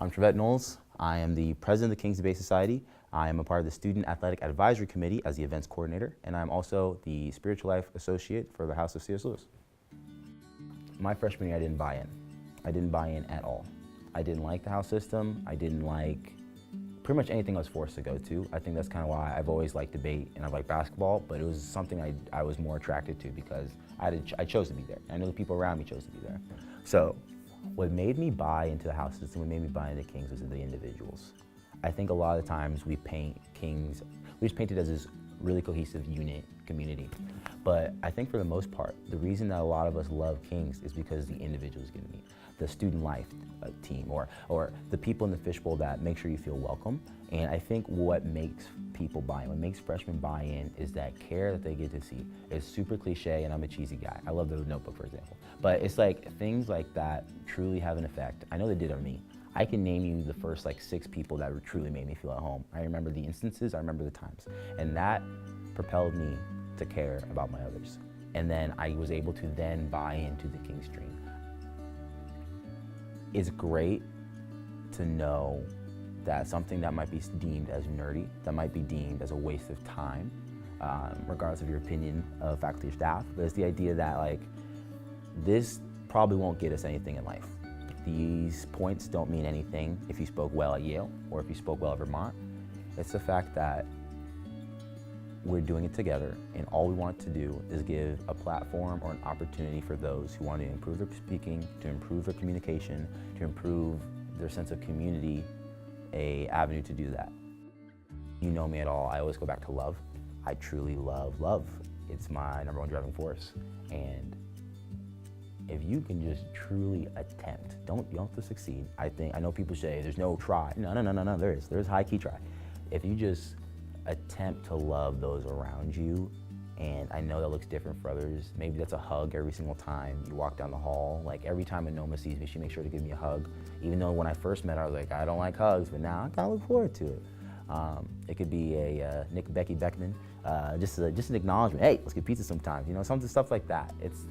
I'm Trivette Knowles. I am the president of the Kings Debate Society. I am a part of the Student Athletic Advisory Committee as the events coordinator, and I'm also the Spiritual Life Associate for the House of C.S. Lewis. My freshman year, I didn't buy in. I didn't buy in at all. I didn't like the house system. I didn't like pretty much anything I was forced to go to. I think that's kind of why I've always liked debate and I've liked basketball, but it was something I was more attracted to because I chose to be there. I know the people around me chose to be there. So what made me buy into the house system, what made me buy into Kings was the individuals. I think a lot of the times we paint Kings, we just paint it as this really cohesive unit community. But I think for the most part, the reason that a lot of us love Kings is because the individuals get to meet. The student life team or the people in the fishbowl that make sure you feel welcome. And I think what makes people buy in, what makes freshmen buy in is that care that they get to see. It's super cliche and I'm a cheesy guy. I love the Notebook, for example. But it's like things like that truly have an effect. I know they did on me. I can name you the first 6 people that truly made me feel at home. I remember the instances, I remember the times. And that propelled me to care about my others. And then I was able to then buy into the King's dream. It's great to know that something that might be deemed as nerdy, that might be deemed as a waste of time, regardless of your opinion of faculty or staff, but it's the idea that this probably won't get us anything in life. These points don't mean anything if you spoke well at Yale or if you spoke well at Vermont. It's the fact that we're doing it together, and all we want to do is give a platform or an opportunity for those who want to improve their speaking, to improve their communication, to improve their sense of community, an avenue to do that. You know me at all, I always go back to love. I truly love love. It's my #1 driving force. And if you can just truly attempt, you don't have to succeed. I know people say there's no try. No, there's high key try. If you just attempt to love those around you, and I know that looks different for others. Maybe that's a hug every single time you walk down the hall. Every time Anoma sees me, she makes sure to give me a hug. Even though when I first met her, I was like, I don't like hugs, but now I kind of look forward to it. It could be a Becky Beckman, just an acknowledgement. Hey, let's get pizza sometime. Stuff like that. It's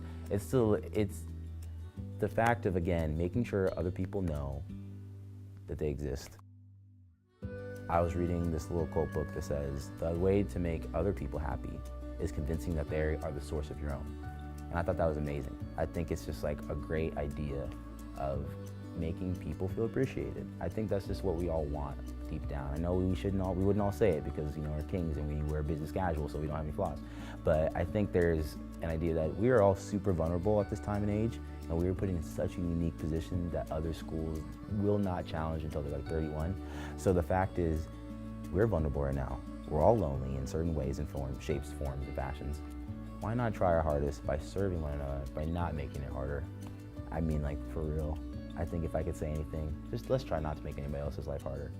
the fact of, again, making sure other people know that they exist. I was reading this little quote book that says, the way to make other people happy is convincing that they are the source of your own. And I thought that was amazing. I think it's just a great idea of making people feel appreciated. I think that's just what we all want deep down. I know we wouldn't all say it because we're Kings and we wear business casual, so we don't have any flaws. But I think there's an idea that we are all super vulnerable at this time and age, and we were put in such a unique position that other schools will not challenge until they're 31. So the fact is, we're vulnerable right now. We're all lonely in certain ways and shapes, forms, and fashions. Why not try our hardest by serving one another, by not making it harder? I mean, for real. I think if I could say anything, just let's try not to make anybody else's life harder.